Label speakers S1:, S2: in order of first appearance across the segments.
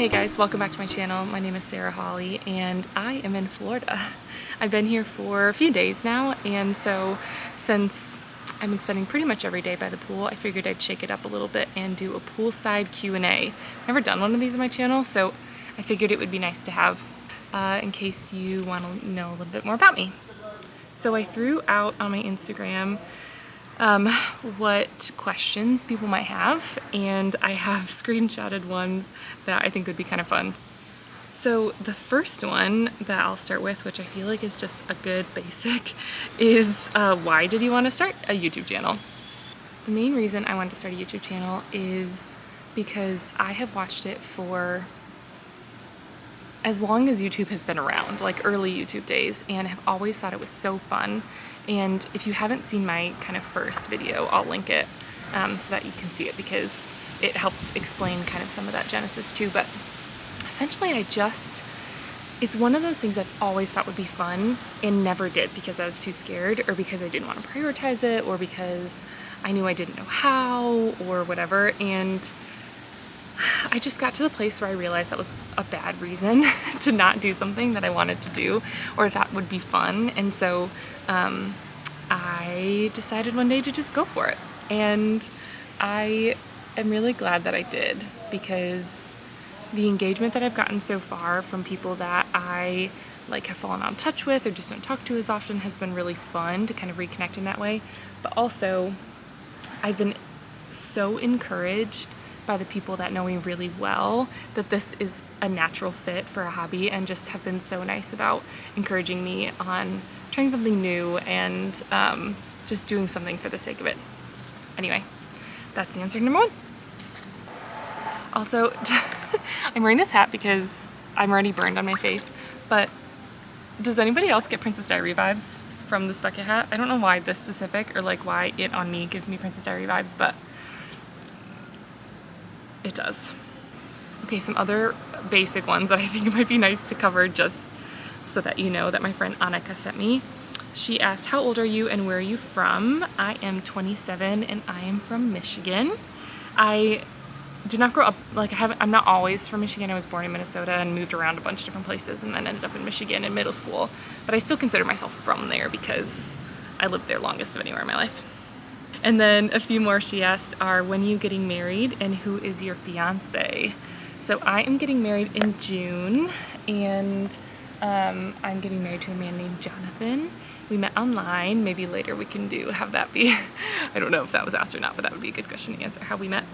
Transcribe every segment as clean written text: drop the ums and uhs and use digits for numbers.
S1: Hey guys, welcome back to my channel. My name is Sarah Holly and I am in Florida. I've been here for a few days now, and so since I've been spending pretty much every day by the pool, I figured I'd shake it up a little bit and do a poolside Q&A. I've never done one of these on my channel, so I figured it would be nice to have in case you want to know a little bit more about me. So I threw out on my Instagram what questions people might have, and I have screenshotted ones that I think would be kind of fun. So the first one that I'll start with, which I feel like is just a good basic, is why did you want to start a YouTube channel? The main reason I wanted to start a YouTube channel is because I have watched it for as long as YouTube has been around, like early YouTube days, and have always thought it was so fun. And if you haven't seen my kind of first video, I'll link it so that you can see it, because it helps explain kind of some of that genesis too. But essentially it's one of those things I've always thought would be fun and never did because I was too scared, or because I didn't want to prioritize it, or because I knew I didn't know how, or whatever. And I just got to the place where I realized that was a bad reason to not do something that I wanted to do or that would be fun. And so I decided one day to just go for it. And I am really glad that I did, because the engagement that I've gotten so far from people that I have fallen out of touch with or just don't talk to as often has been really fun to kind of reconnect in that way. But also I've been so encouraged by the people that know me really well that this is a natural fit for a hobby, and just have been so nice about encouraging me on trying something new and just doing something for the sake of it. Anyway, that's the answer number one. Also, I'm wearing this hat because I'm already burned on my face, but does anybody else get Princess Diary vibes from this bucket hat? I don't know why this specific, or why it on me gives me Princess Diary vibes, but it does. Okay, some other basic ones that I think might be nice to cover, just so that you know, that my friend Annika sent me. She asked, how old are you and where are you from? I am 27 and I am from Michigan. I did not grow up, I'm not always from Michigan. I was born in Minnesota and moved around a bunch of different places, and then ended up in Michigan in middle school. But I still consider myself from there because I lived there longest of anywhere in my life. And then a few more she asked are, when are you getting married and who is your fiance? So I am getting married in June, and I'm getting married to a man named Jonathan. We met online. Maybe later we can have that be, I don't know if that was asked or not, but that would be a good question to answer, how we met.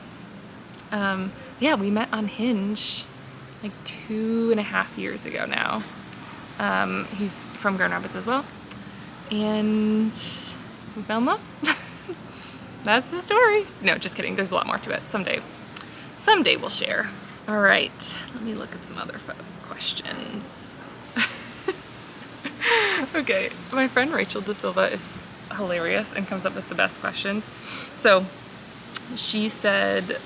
S1: Yeah, we met on Hinge 2.5 years ago now. He's from Grand Rapids as well, and we fell in love. That's the story. No, just kidding. There's a lot more to it. Someday we'll share. All right, let me look at some other questions. Okay, my friend Rachel De Silva is hilarious and comes up with the best questions. So she said,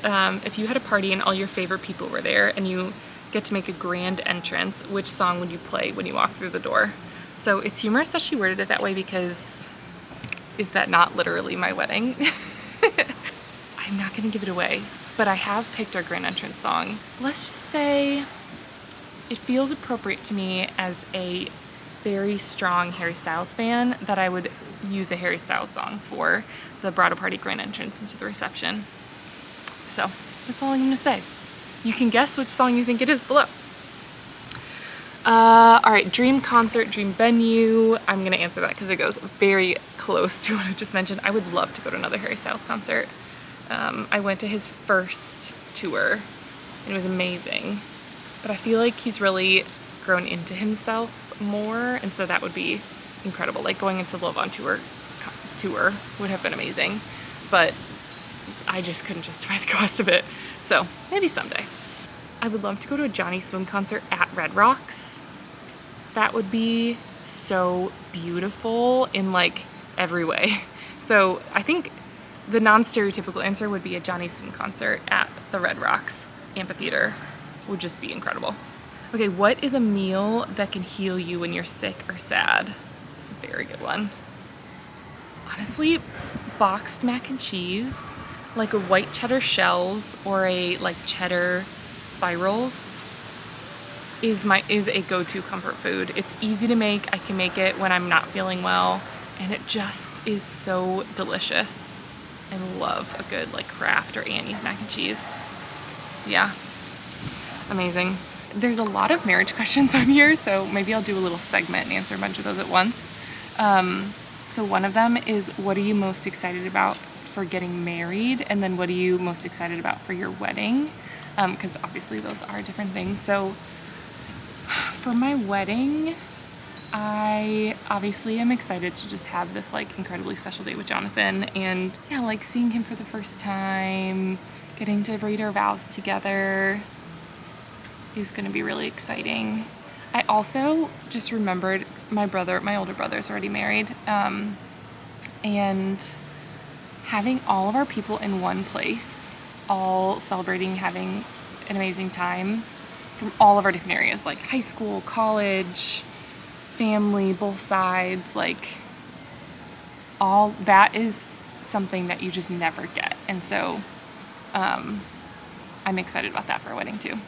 S1: if you had a party and all your favorite people were there and you get to make a grand entrance, which song would you play when you walk through the door? So it's humorous that she worded it that way, because is that not literally my wedding? I'm not gonna give it away, but I have picked our grand entrance song. Let's just say it feels appropriate to me as a very strong Harry Styles fan that I would use a Harry Styles song for the bridal party grand entrance into the reception. So that's all I'm gonna say. You can guess which song you think it is below. All right, dream concert, dream venue. I'm gonna answer that because it goes very close to what I just mentioned. I would love to go to another Harry Styles concert. I went to his first tour and it was amazing, but I feel like he's really grown into himself more, and so that would be incredible. Going into Love on Tour would have been amazing, but I just couldn't justify the cost of it. So maybe someday. I would love to go to a Johnny Swim concert at Red Rocks. That would be so beautiful in every way. So I think the non-stereotypical answer would be a Johnny Swim concert at the Red Rocks Amphitheater. Would just be incredible. Okay, what is a meal that can heal you when you're sick or sad? It's a very good one. Honestly, boxed mac and cheese, like a white cheddar shells or a cheddar spirals is a go-to comfort food. It's easy to make. I can make it when I'm not feeling well, and it just is so delicious. I love a good like Kraft or Annie's mac and cheese. Yeah, amazing. There's a lot of marriage questions on here, so maybe I'll do a little segment and answer a bunch of those at once. So one of them is, what are you most excited about for getting married? And then what are you most excited about for your wedding? Because obviously those are different things. So for my wedding, I obviously am excited to just have this like incredibly special day with Jonathan, and yeah, like seeing him for the first time, getting to read our vows together is gonna be really exciting. I also just remembered my older brother's already married, and having all of our people in one place, all celebrating, having an amazing time from all of our different areas, like high school, college, family, both sides, like all that is something that you just never get. And so I'm excited about that for a wedding too.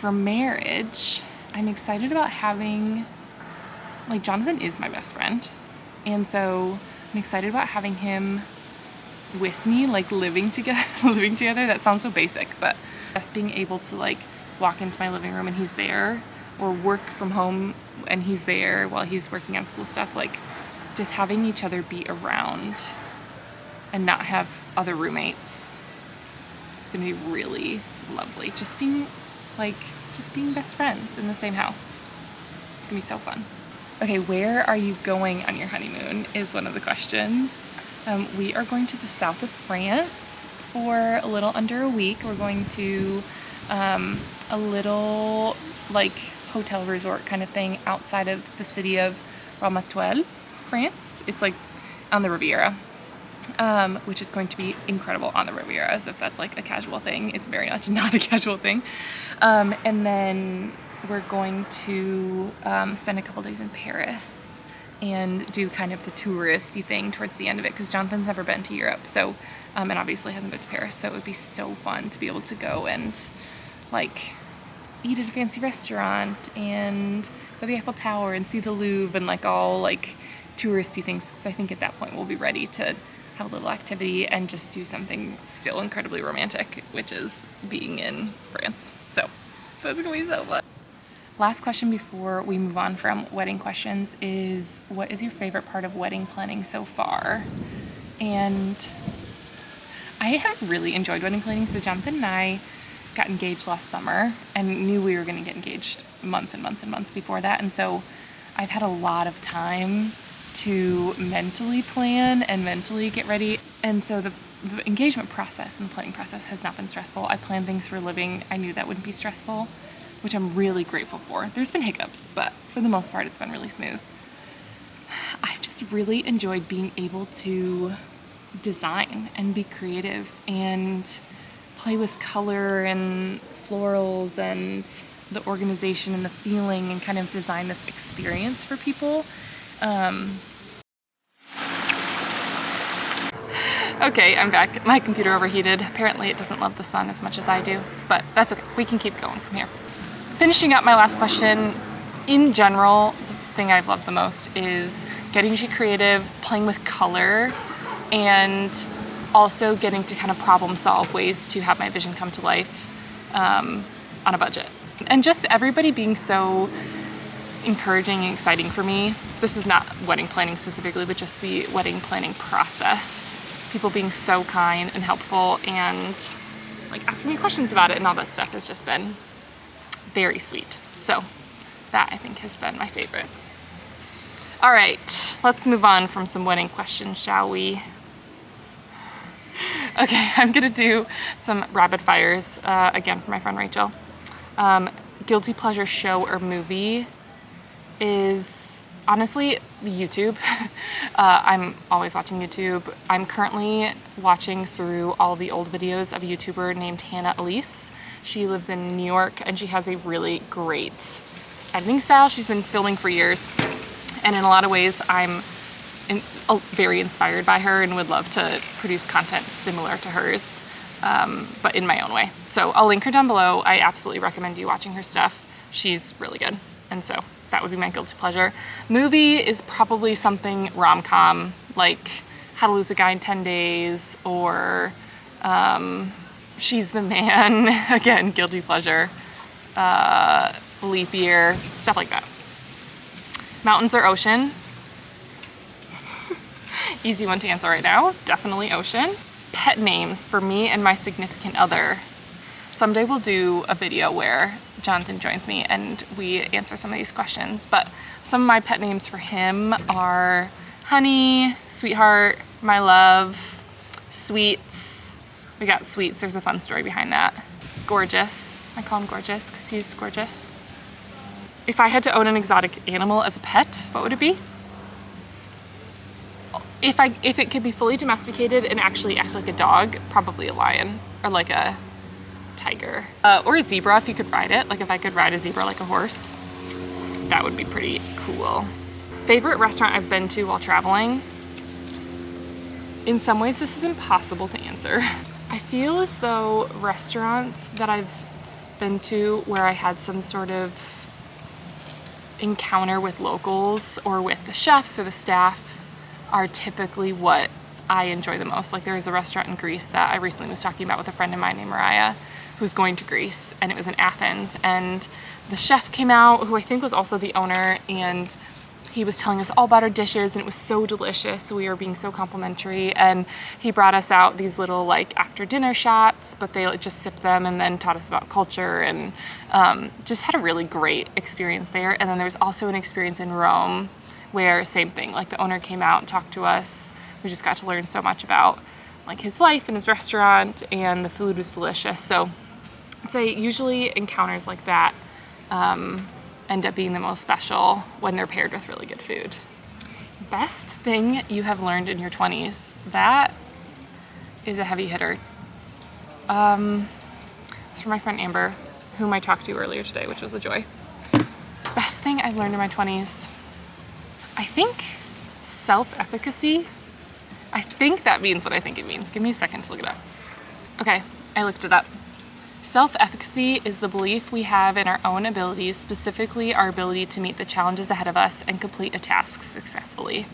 S1: For marriage, I'm excited about having, like, Jonathan is my best friend, and so I'm excited about having him with me, like living together. That sounds so basic, but just being able to like walk into my living room and he's there, or work from home and he's there while he's working on school stuff, like just having each other be around and not have other roommates. It's gonna be really lovely. Just being best friends in the same house. It's gonna be so fun. Okay, where are you going on your honeymoon is one of the questions. We are going to the south of France for a little under a week. We're going to a little like hotel resort kind of thing outside of the city of Ramatuelle, France. It's like on the Riviera, which is going to be incredible on the Riviera, as if that's like a casual thing. It's very much not a casual thing. And then we're going to spend a couple days in Paris and do kind of the touristy thing towards the end of it, because Jonathan's never been to Europe, so and obviously hasn't been to Paris, so it would be so fun to be able to go and like eat at a fancy restaurant and go to the Eiffel Tower and see the Louvre and like all like touristy things, because I think at that point we'll be ready to have a little activity and just do something still incredibly romantic, which is being in France. So that's gonna be so fun. Last question before we move on from wedding questions is, what is your favorite part of wedding planning so far? And I have really enjoyed wedding planning. So Jonathan and I got engaged last summer and knew we were going to get engaged months and months and months before that. And so I've had a lot of time to mentally plan and mentally get ready. And so the engagement process and the planning process has not been stressful. I plan things for a living. I knew that wouldn't be stressful, which I'm really grateful for. There's been hiccups, but for the most part, it's been really smooth. I've just really enjoyed being able to design and be creative and play with color and florals and the organization and the feeling, and kind of design this experience for people. Okay, I'm back. My computer overheated. Apparently it doesn't love the sun as much as I do, but that's okay. We can keep going from here. Finishing up my last question, in general, the thing I've loved the most is getting to be creative, playing with color, and also getting to kind of problem solve ways to have my vision come to life on a budget. And just everybody being so encouraging and exciting for me. This is not wedding planning specifically, but just the wedding planning process. People being so kind and helpful and like asking me questions about it and all that stuff has just been very sweet. So that I think has been my favorite. All right, let's move on from some wedding questions, shall we? Okay, I'm gonna do some rapid fires again for my friend Rachel. Guilty pleasure show or movie is honestly YouTube. I'm always watching YouTube. I'm currently watching through all the old videos of a YouTuber named Hannah Elise. She lives in New York and she has a really great editing style. She's been filming for years, and in a lot of ways I'm very inspired by her and would love to produce content similar to hers. but in my own way. So I'll link her down below. I absolutely recommend you watching her stuff. She's really good. And so that would be my guilty pleasure. Movie is probably something rom-com, like How to Lose a Guy in 10 Days, or She's the Man. Again, guilty pleasure. Leap Year, stuff like that. Mountains or ocean? Easy one to answer right now. Definitely ocean. Pet names for me and my significant other. Someday we'll do a video where Jonathan joins me and we answer some of these questions, but some of my pet names for him are Honey, Sweetheart, My Love, Sweets. We got Sweets, there's a fun story behind that. Gorgeous, I call him Gorgeous because he's gorgeous. If I had to own an exotic animal as a pet, what would it be? If it could be fully domesticated and actually act like a dog, probably a lion or like a tiger. Or a zebra if you could ride it. Like if I could ride a zebra like a horse, that would be pretty cool. Favorite restaurant I've been to while traveling? In some ways this is impossible to answer. I feel as though restaurants that I've been to where I had some sort of encounter with locals or with the chefs or the staff are typically what I enjoy the most. Like there was a restaurant in Greece that I recently was talking about with a friend of mine named Mariah, who's going to Greece, and it was in Athens, and the chef came out, who I think was also the owner, and he was telling us all about our dishes, and it was so delicious. We were being so complimentary, and he brought us out these little like after dinner shots, but they like, just sipped them and then taught us about culture, and just had a really great experience there. And then there was also an experience in Rome where same thing, like the owner came out and talked to us. We just got to learn so much about like his life and his restaurant, and the food was delicious. So I'd say usually encounters like that end up being the most special when they're paired with really good food. Best thing you have learned in your 20s? That is a heavy hitter. It's from my friend Amber, whom I talked to earlier today, which was a joy. Best thing I've learned in my 20s? I think self-efficacy. I think that means what I think it means. Give me a second to look it up. Okay, I looked it up. Self-efficacy is the belief we have in our own abilities, specifically our ability to meet the challenges ahead of us and complete a task successfully.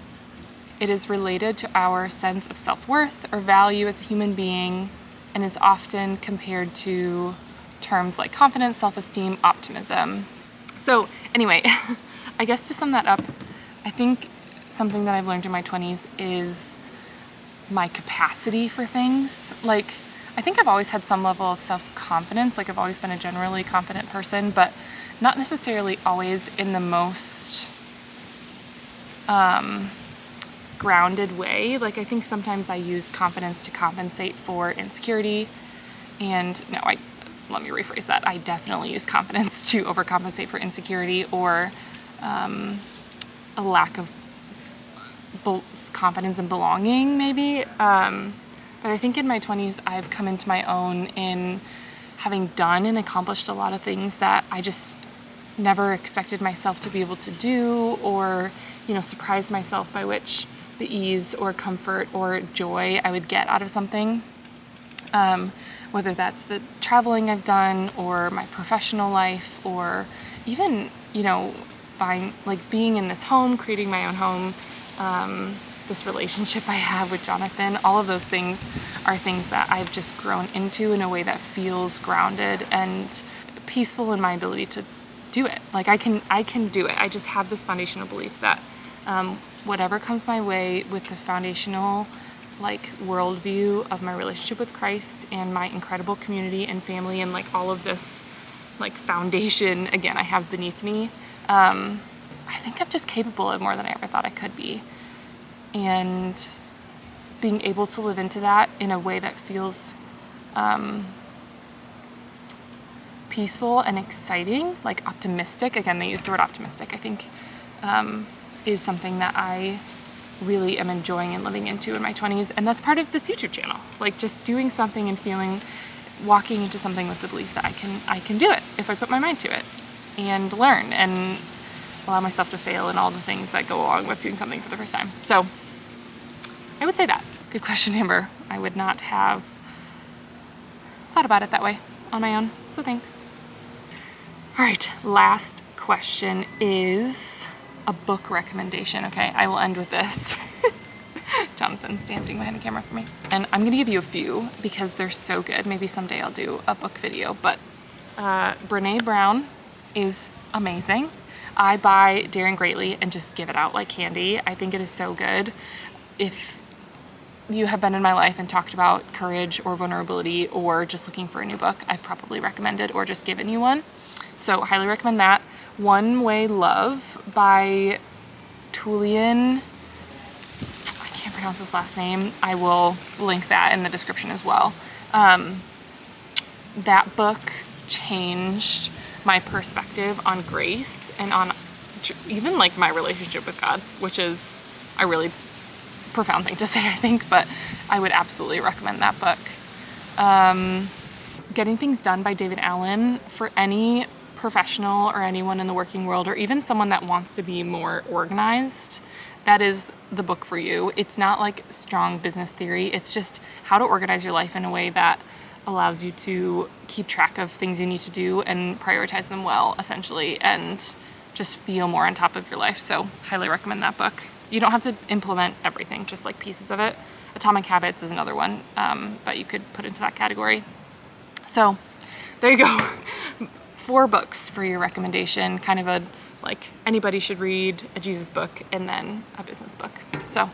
S1: It is related to our sense of self-worth or value as a human being, and is often compared to terms like confidence, self-esteem, optimism. So anyway, I guess to sum that up, I think something that I've learned in my 20s is my capacity for things. Like, I think I've always had some level of self-confidence. Like, I've always been a generally confident person, but not necessarily always in the most grounded way. Like, I think sometimes I use confidence to compensate for insecurity. And no, let me rephrase that. I definitely use confidence to overcompensate for insecurity or a lack of confidence and belonging, maybe. But I think in my 20s, I've come into my own in having done and accomplished a lot of things that I just never expected myself to be able to do, or, you know, surprise myself by which the ease or comfort or joy I would get out of something. Whether that's the traveling I've done or my professional life, or even, you know, being in this home, creating my own home, this relationship I have with Jonathan. All of those things are things that I've just grown into in a way that feels grounded and peaceful in my ability to do it. Like I can do it. I just have this foundational belief that whatever comes my way with the foundational like worldview of my relationship with Christ and my incredible community and family and like all of this like foundation again I have beneath me, I think I'm just capable of more than I ever thought I could be. And being able to live into that in a way that feels peaceful and exciting, like optimistic. Again, they use the word optimistic, I think, is something that I really am enjoying and living into in my 20s. And that's part of this YouTube channel, like just doing something and walking into something with the belief that I can do it if I put my mind to it and learn and allow myself to fail and all the things that go along with doing something for the first time. So I would say that. Good question, Amber. I would not have thought about it that way on my own, so thanks. All right, last question is a book recommendation, okay? I will end with this. Jonathan's dancing behind the camera for me. And I'm gonna give you a few because they're so good. Maybe someday I'll do a book video, but Brene Brown is amazing. I buy Daring Greatly and just give it out like candy. I think it is so good. If you have been in my life and talked about courage or vulnerability or just looking for a new book, I've probably recommended or just given you one. So highly recommend that. One Way Love by Tulian. I can't pronounce his last name. I will link that in the description as well. That book changed my perspective on grace and on even like my relationship with God, which is a really profound thing to say, I think, but I would absolutely recommend that book. Getting Things Done by David Allen, for any professional or anyone in the working world, or even someone that wants to be more organized, that is the book for you. It's not like strong business theory. It's just how to organize your life in a way that allows you to keep track of things you need to do and prioritize them well, essentially, and just feel more on top of your life. So highly recommend that book. You don't have to implement everything, just like pieces of it. Atomic Habits is another one that you could put into that category. So there you go. 4 books for your recommendation, kind of a like anybody should read, a Jesus book, and then a business book. So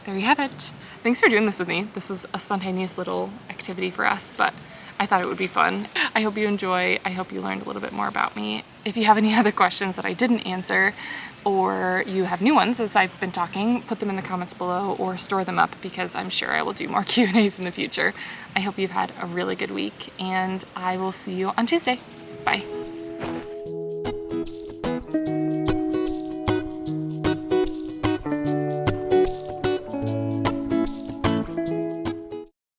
S1: there you have it. Thanks for doing this with me. This was a spontaneous little activity for us, but I thought it would be fun. I hope you enjoy. I hope you learned a little bit more about me. If you have any other questions that I didn't answer, or you have new ones as I've been talking, put them in the comments below or store them up because I'm sure I will do more Q&As in the future. I hope you've had a really good week, and I will see you on Tuesday. Bye.